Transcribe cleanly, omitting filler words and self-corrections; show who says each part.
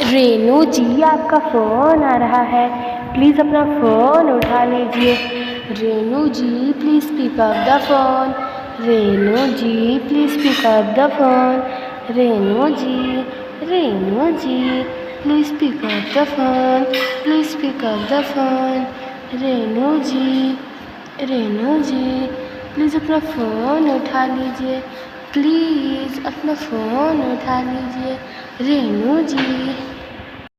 Speaker 1: रेनू जी, आपका फ़ोन आ रहा है, प्लीज़ अपना फ़ोन उठा लीजिए। Renu ji, please pick up the phone. Renu ji, please pick up the phone. Renu ji, please pick up the phone, please pick up the phone. Renu ji, please अपना phone उठा लीजिए, प्लीज़ अपना फ़ोन उठा लीजिए। रेनू जी।